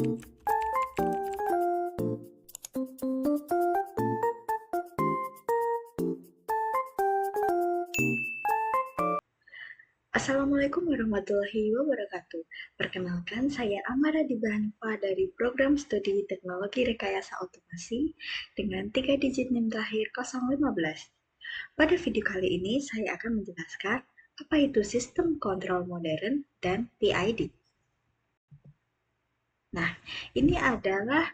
Assalamualaikum warahmatullahi wabarakatuh. Perkenalkan, saya Amara Dibanfa dari Program Studi Teknologi Rekayasa Otomasi dengan 3 digit NIM terakhir 015. Pada video kali ini, saya akan menjelaskan apa itu sistem kontrol modern dan PID. Nah, ini adalah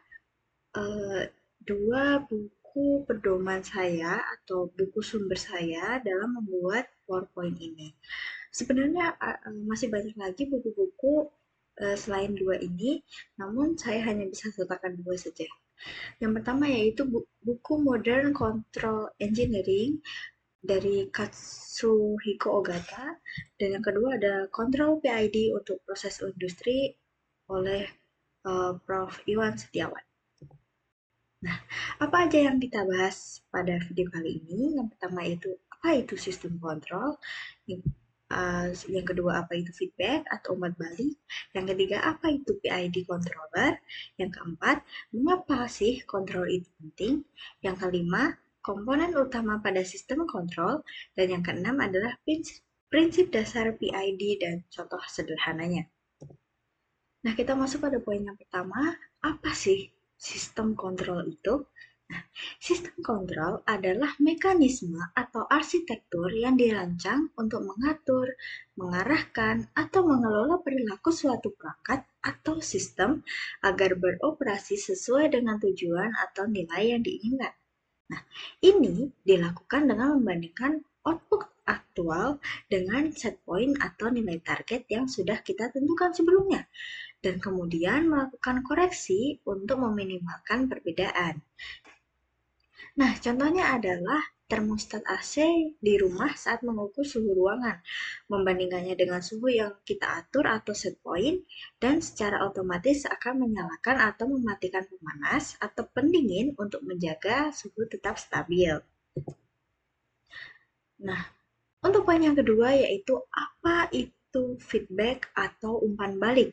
dua buku pedoman saya atau buku sumber saya dalam membuat PowerPoint ini. Sebenarnya masih banyak lagi buku-buku selain dua ini, namun saya hanya bisa sertakan dua saja. Yang pertama yaitu buku Modern Control Engineering dari Katsuhiko Ogata, dan yang kedua ada Control PID untuk proses industri oleh Prof. Iwan Setiawan. Nah, apa aja yang kita bahas pada video kali ini? Yang pertama itu apa itu sistem kontrol? Yang kedua, apa itu feedback atau umpan balik? Yang ketiga, apa itu PID controller? Yang keempat, mengapa sih kontrol itu penting? Yang kelima, komponen utama pada sistem kontrol. Dan yang keenam adalah prinsip dasar PID dan contoh sederhananya. Nah, kita masuk pada poin yang pertama, apa sih sistem kontrol itu? Nah, sistem kontrol adalah mekanisme atau arsitektur yang dirancang untuk mengatur, mengarahkan, atau mengelola perilaku suatu perangkat atau sistem agar beroperasi sesuai dengan tujuan atau nilai yang diinginkan. Nah, ini dilakukan dengan membandingkan output aktual dengan set point atau nilai target yang sudah kita tentukan sebelumnya, dan kemudian melakukan koreksi untuk meminimalkan perbedaan. Nah, contohnya adalah termostat AC di rumah saat mengukur suhu ruangan, membandingkannya dengan suhu yang kita atur atau set point, dan secara otomatis akan menyalakan atau mematikan pemanas atau pendingin untuk menjaga suhu tetap stabil. Nah, untuk poin yang kedua yaitu apa itu feedback atau umpan balik.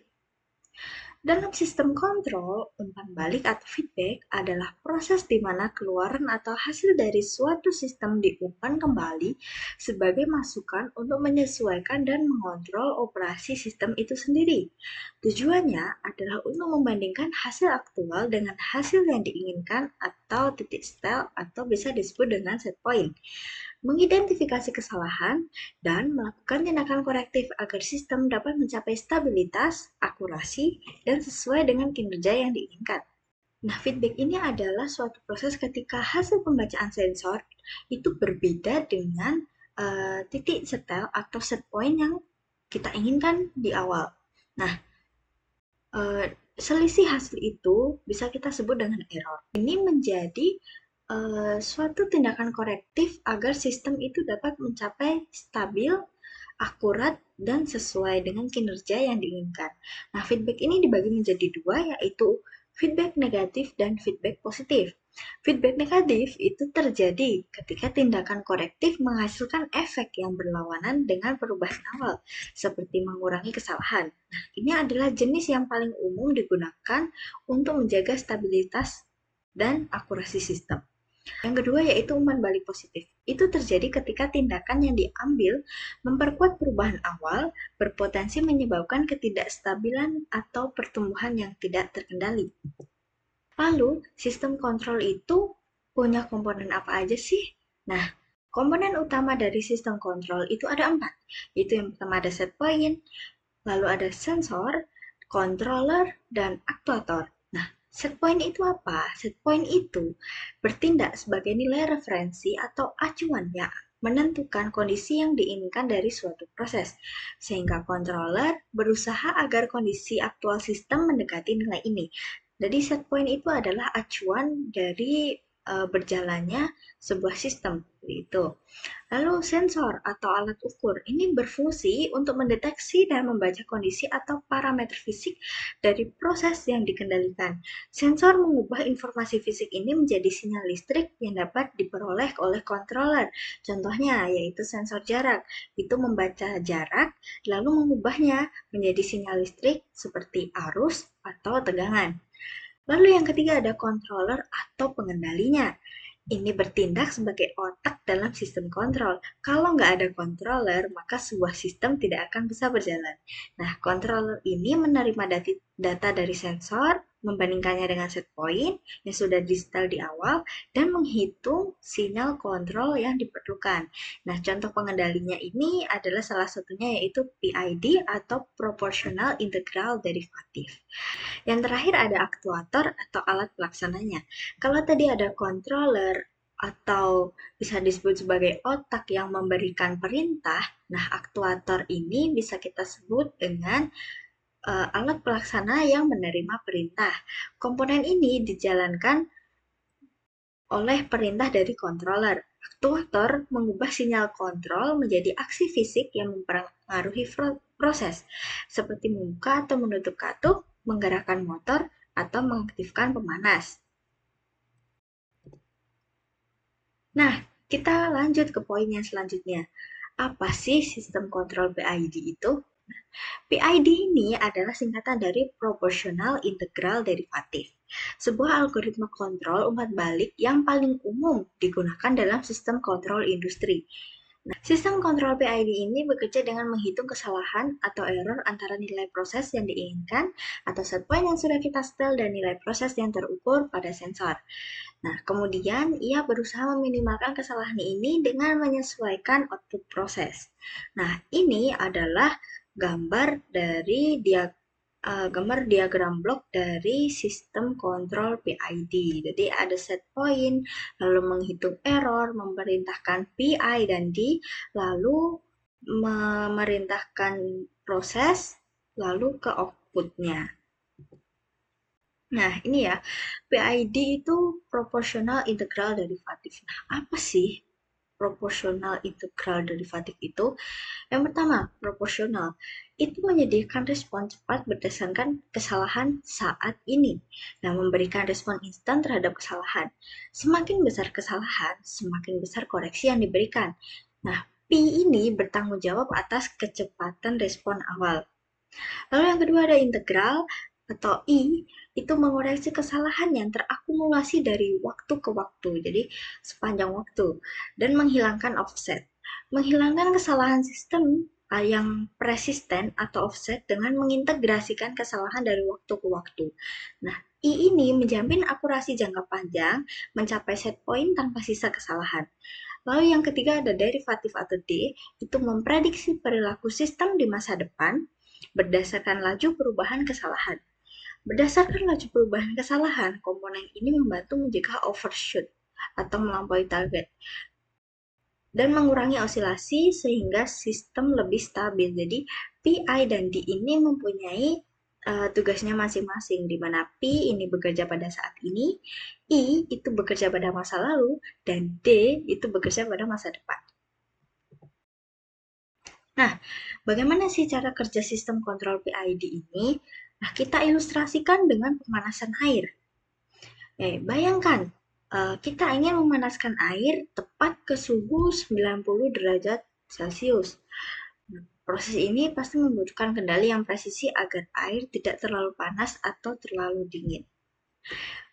Dalam sistem kontrol, umpan balik atau feedback adalah proses di mana keluaran atau hasil dari suatu sistem diumpan kembali sebagai masukan untuk menyesuaikan dan mengontrol operasi sistem itu sendiri. Tujuannya adalah untuk membandingkan hasil aktual dengan hasil yang diinginkan atau titik setel atau bisa disebut dengan set point, mengidentifikasi kesalahan, dan melakukan tindakan korektif agar sistem dapat mencapai stabilitas, akurasi, dan sesuai dengan kinerja yang diinginkan. Nah, feedback ini adalah suatu proses ketika hasil pembacaan sensor itu berbeda dengan titik setel atau set point yang kita inginkan di awal. Nah, selisih hasil itu bisa kita sebut dengan error. Ini menjadi suatu tindakan korektif agar sistem itu dapat mencapai stabil, akurat, dan sesuai dengan kinerja yang diinginkan. Nah, feedback ini dibagi menjadi dua, yaitu feedback negatif dan feedback positif. Feedback negatif itu terjadi ketika tindakan korektif menghasilkan efek yang berlawanan dengan perubahan awal, seperti mengurangi kesalahan. Nah, ini adalah jenis yang paling umum digunakan untuk menjaga stabilitas dan akurasi sistem. Yang kedua yaitu umpan balik positif. Itu terjadi ketika tindakan yang diambil memperkuat perubahan awal, berpotensi menyebabkan ketidakstabilan atau pertumbuhan yang tidak terkendali. Lalu, sistem kontrol itu punya komponen apa aja sih? Nah, komponen utama dari sistem kontrol itu ada 4. Itu yang pertama ada set point, lalu ada sensor, controller, dan aktuator. Nah, set point itu apa? Set point itu bertindak sebagai nilai referensi atau acuan yang menentukan kondisi yang diinginkan dari suatu proses, sehingga controller berusaha agar kondisi aktual sistem mendekati nilai ini. Jadi set point itu adalah acuan dari berjalannya sebuah sistem, gitu. Lalu sensor atau alat ukur ini berfungsi untuk mendeteksi dan membaca kondisi atau parameter fisik dari proses yang dikendalikan. Sensor mengubah informasi fisik ini menjadi sinyal listrik yang dapat diperoleh oleh controller. Contohnya yaitu sensor jarak. Itu membaca jarak lalu mengubahnya menjadi sinyal listrik seperti arus atau tegangan. Lalu yang ketiga ada controller atau pengendalinya. Ini bertindak sebagai otak dalam sistem kontrol. Kalau nggak ada controller, maka sebuah sistem tidak akan bisa berjalan. Nah, controller ini menerima data dari sensor, membandingkannya dengan set point yang sudah di-setel di awal, dan menghitung sinyal kontrol yang diperlukan. Nah, contoh pengendalinya ini adalah salah satunya yaitu PID atau Proportional Integral Derivative. Yang terakhir ada aktuator atau alat pelaksananya. Kalau tadi ada controller atau bisa disebut sebagai otak yang memberikan perintah, nah aktuator ini bisa kita sebut dengan alat pelaksana yang menerima perintah. Komponen ini dijalankan oleh perintah dari controller. Aktuator mengubah sinyal kontrol menjadi aksi fisik yang mempengaruhi proses, seperti membuka atau menutup katup, menggerakkan motor, atau mengaktifkan pemanas. Nah, kita lanjut ke poin yang selanjutnya. Apa sih sistem kontrol PID itu? PID ini adalah singkatan dari Proportional Integral Derivative, sebuah algoritma kontrol umpat balik yang paling umum digunakan dalam sistem kontrol industri. Nah, sistem kontrol PID ini bekerja dengan menghitung kesalahan atau error antara nilai proses yang diinginkan atau set point yang sudah kita setel dan nilai proses yang terukur pada sensor. Nah, kemudian ia berusaha meminimalkan kesalahan ini dengan menyesuaikan output proses. Nah, ini adalah gambar dari gambar diagram blok dari sistem kontrol PID. Jadi ada set point, lalu menghitung error, memerintahkan PI dan D, lalu memerintahkan proses, lalu ke outputnya. Nah, ini ya, PID itu proportional integral derivative. Nah, apa sih proportional integral derivative itu? Yang pertama, proporsional. Itu menyediakan respon cepat berdasarkan kesalahan saat ini. Nah, memberikan respon instan terhadap kesalahan. Semakin besar kesalahan, semakin besar koreksi yang diberikan. Nah, P ini bertanggung jawab atas kecepatan respon awal. Lalu yang kedua ada integral atau I, itu mengoreksi kesalahan yang terakumulasi dari waktu ke waktu, jadi sepanjang waktu, dan menghilangkan offset. Menghilangkan kesalahan sistem yang persisten atau offset dengan mengintegrasikan kesalahan dari waktu ke waktu. Nah, I ini menjamin akurasi jangka panjang mencapai set point tanpa sisa kesalahan. Lalu yang ketiga ada derivatif atau D, itu memprediksi perilaku sistem di masa depan berdasarkan laju perubahan kesalahan. Berdasarkan laju perubahan kesalahan, komponen ini membantu mencegah overshoot atau melampaui target dan mengurangi osilasi sehingga sistem lebih stabil. Jadi PI dan D ini mempunyai tugasnya masing-masing, di mana P ini bekerja pada saat ini, I itu bekerja pada masa lalu, dan D itu bekerja pada masa depan. Nah, bagaimana sih cara kerja sistem kontrol PID ini? Nah, kita ilustrasikan dengan pemanasan air. Bayangkan, kita ingin memanaskan air tepat ke suhu 90 derajat Celcius. Nah, proses ini pasti membutuhkan kendali yang presisi agar air tidak terlalu panas atau terlalu dingin.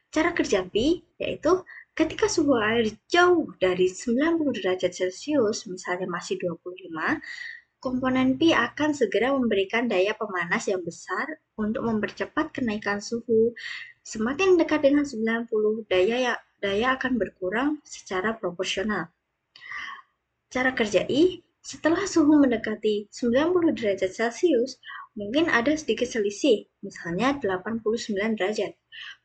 Cara kerja Pi yaitu ketika suhu air jauh dari 90 derajat Celcius, misalnya masih 25, komponen Pi akan segera memberikan daya pemanas yang besar untuk mempercepat kenaikan suhu. Semakin dekat dengan 90, daya akan berkurang secara proporsional. Cara kerja I, setelah suhu mendekati 90 derajat Celcius, mungkin ada sedikit selisih, misalnya 89 derajat.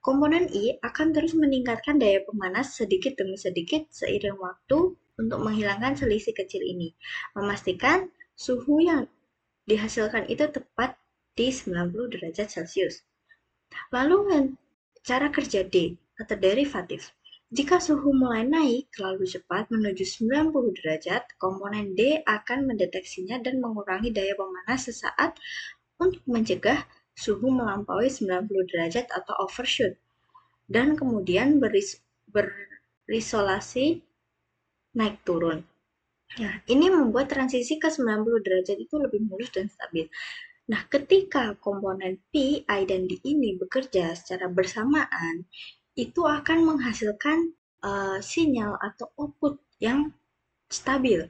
Komponen I akan terus meningkatkan daya pemanas sedikit demi sedikit seiring waktu untuk menghilangkan selisih kecil ini, memastikan suhu yang dihasilkan itu tepat di 90 derajat Celcius. Lalu cara kerja D atau derivatif. Jika suhu mulai naik terlalu cepat menuju 90 derajat, komponen D akan mendeteksinya dan mengurangi daya pemanas sesaat untuk mencegah suhu melampaui 90 derajat atau overshoot, dan kemudian berisolasi naik turun. Nah, ini membuat transisi ke 90 derajat itu lebih mulus dan stabil. Nah, ketika komponen P, I, dan D ini bekerja secara bersamaan, itu akan menghasilkan sinyal atau output yang stabil.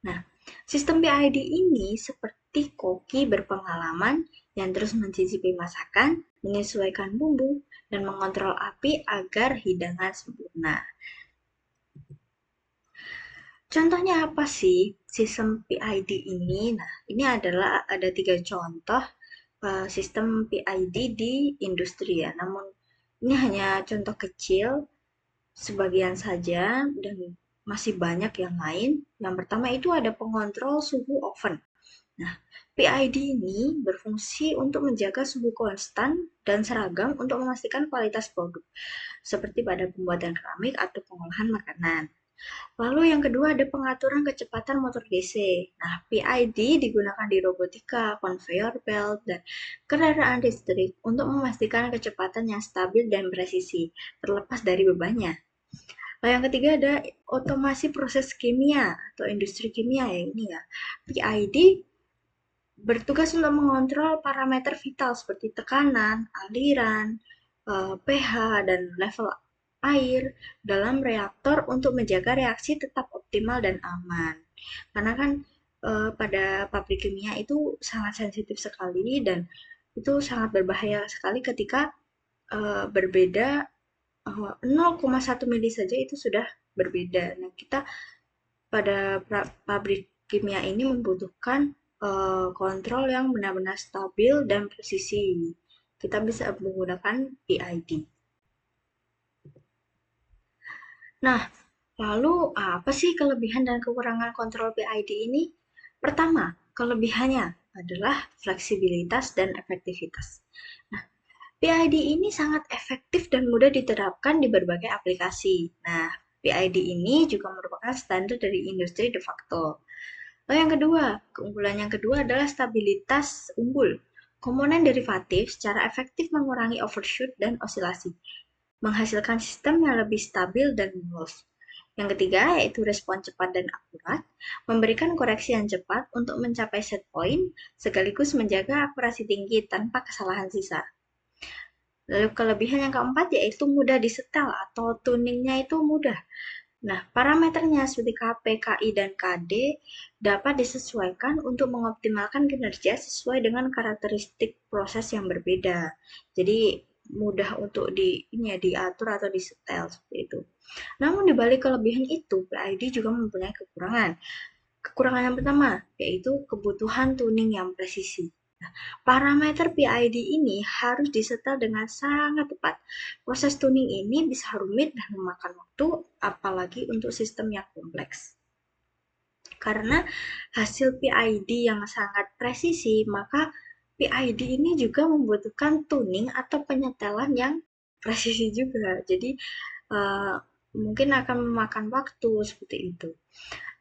Nah, sistem PID ini seperti koki berpengalaman yang terus mencicipi masakan, menyesuaikan bumbu, dan mengontrol api agar hidangan sempurna. Contohnya apa sih sistem PID ini? Nah, ini ada 3 contoh sistem PID di industri ya. Namun ini hanya contoh kecil, sebagian saja, dan masih banyak yang lain. Yang pertama itu ada pengontrol suhu oven. Nah, PID ini berfungsi untuk menjaga suhu konstan dan seragam untuk memastikan kualitas produk, seperti pada pembuatan keramik atau pengolahan makanan. Lalu yang kedua ada pengaturan kecepatan motor DC. Nah, PID digunakan di robotika, conveyor belt, dan kendaraan listrik untuk memastikan kecepatan yang stabil dan presisi, terlepas dari bebannya. Lalu yang ketiga ada otomasi proses kimia atau industri kimia ya ini ya. PID bertugas untuk mengontrol parameter vital seperti tekanan, aliran, pH, dan level air dalam reaktor untuk menjaga reaksi tetap optimal dan aman. Karena kan pada pabrik kimia itu sangat sensitif sekali dan itu sangat berbahaya sekali ketika berbeda 0,1 mili saja itu sudah berbeda. Nah, kita pada pabrik kimia ini membutuhkan kontrol yang benar-benar stabil dan presisi. Kita bisa menggunakan PID. Nah, lalu apa sih kelebihan dan kekurangan kontrol PID ini? Pertama, kelebihannya adalah fleksibilitas dan efektivitas. Nah, PID ini sangat efektif dan mudah diterapkan di berbagai aplikasi. Nah, PID ini juga merupakan standar dari industri de facto. Lalu yang kedua, keunggulan yang kedua adalah stabilitas unggul. Komponen derivatif secara efektif mengurangi overshoot dan osilasi, menghasilkan sistem yang lebih stabil dan mulus. Yang ketiga yaitu respon cepat dan akurat, memberikan koreksi yang cepat untuk mencapai set point, sekaligus menjaga akurasi tinggi tanpa kesalahan sisa. Lalu kelebihan yang keempat yaitu mudah disetel atau tuningnya itu mudah. Nah, parameternya seperti KP, KI, dan KD dapat disesuaikan untuk mengoptimalkan kinerja sesuai dengan karakteristik proses yang berbeda. Jadi mudah untuk diatur atau disetel seperti itu. Namun di balik kelebihan itu, PID juga mempunyai kekurangan. Kekurangan yang pertama yaitu kebutuhan tuning yang presisi. Nah, parameter PID ini harus disetel dengan sangat tepat. Proses tuning ini bisa rumit dan memakan waktu, apalagi untuk sistem yang kompleks. Karena hasil PID yang sangat presisi, maka PID ini juga membutuhkan tuning atau penyetelan yang presisi juga. Jadi mungkin akan memakan waktu seperti itu.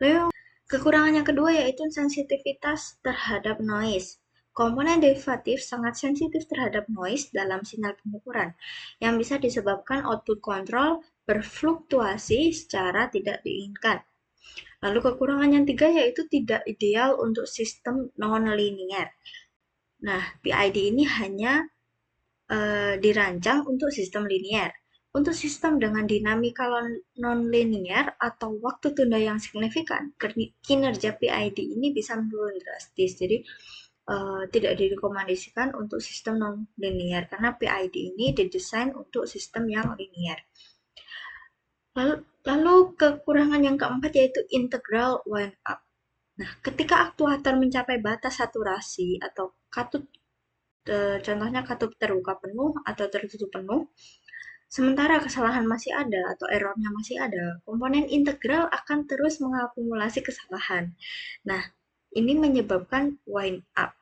Lalu kekurangan yang kedua yaitu sensitivitas terhadap noise. Komponen derivatif sangat sensitif terhadap noise dalam sinyal pengukuran, yang bisa disebabkan output kontrol berfluktuasi secara tidak diinginkan. Lalu kekurangan yang tiga yaitu tidak ideal untuk sistem non-linear. Nah, PID ini hanya dirancang untuk sistem linear. Untuk sistem dengan dinamika non-linear atau waktu tunda yang signifikan, kinerja PID ini bisa menurun drastis. Jadi, tidak direkomendasikan untuk sistem non-linear karena PID ini didesain untuk sistem yang linear. Lalu kekurangan yang keempat yaitu integral wind up. Nah, ketika aktuator mencapai batas saturasi atau katup, contohnya katup terbuka penuh atau tertutup penuh, sementara kesalahan masih ada atau errornya masih ada, komponen integral akan terus mengakumulasi kesalahan. Nah, ini menyebabkan wind up.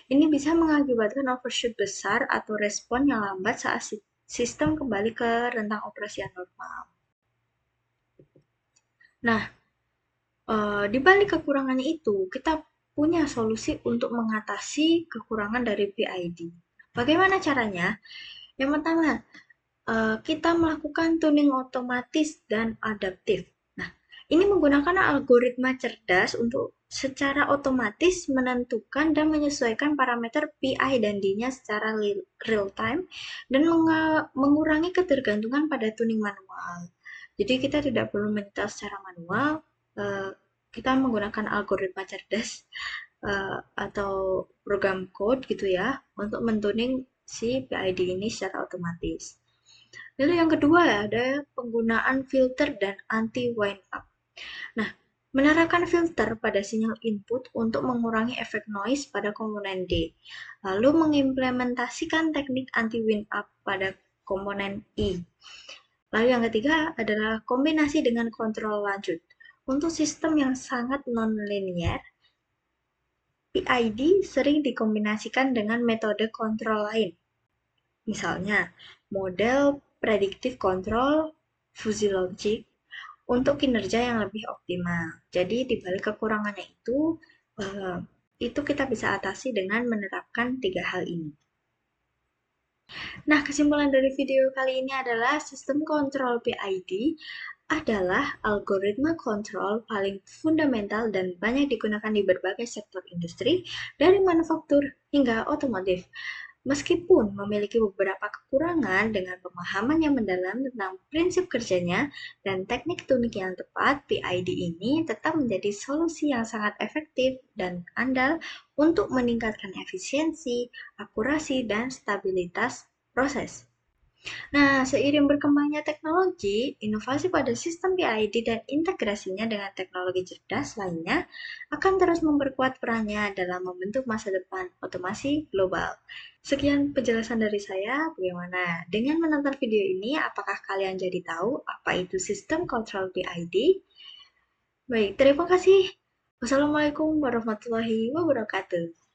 Ini bisa mengakibatkan overshoot besar atau respon yang lambat saat sistem kembali ke rentang operasi yang normal. Nah, di balik kekurangannya itu, kita punya solusi untuk mengatasi kekurangan dari PID. Bagaimana caranya? Yang pertama, kita melakukan tuning otomatis dan adaptif. Nah, ini menggunakan algoritma cerdas untuk secara otomatis menentukan dan menyesuaikan parameter PI dan D-nya secara real time dan mengurangi ketergantungan pada tuning manual. Jadi kita tidak perlu menyetel secara manual, eh, kita menggunakan algoritma cerdas atau program code gitu ya untuk mentuning si PID ini secara otomatis. Lalu yang kedua ya, ada penggunaan filter dan anti wind up. Nah, menerapkan filter pada sinyal input untuk mengurangi efek noise pada komponen D. Lalu mengimplementasikan teknik anti wind up pada komponen I. Lalu yang ketiga adalah kombinasi dengan kontrol lanjut. Untuk sistem yang sangat non-linear, PID sering dikombinasikan dengan metode kontrol lain. Misalnya, model predictive control, fuzzy logic, untuk kinerja yang lebih optimal. Jadi di balik kekurangannya eh, itu kita bisa atasi dengan menerapkan tiga hal ini. Nah, kesimpulan dari video kali ini adalah sistem kontrol PID adalah algoritma kontrol paling fundamental dan banyak digunakan di berbagai sektor industri, dari manufaktur hingga otomotif. Meskipun memiliki beberapa kekurangan, dengan pemahaman yang mendalam tentang prinsip kerjanya dan teknik tuning yang tepat, PID ini tetap menjadi solusi yang sangat efektif dan andal untuk meningkatkan efisiensi, akurasi, dan stabilitas proses. Nah, seiring berkembangnya teknologi, inovasi pada sistem PID dan integrasinya dengan teknologi cerdas lainnya akan terus memperkuat perannya dalam membentuk masa depan otomasi global. Sekian penjelasan dari saya. Bagaimana? Dengan menonton video ini, apakah kalian jadi tahu apa itu sistem kontrol PID? Baik, terima kasih. Wassalamualaikum warahmatullahi wabarakatuh.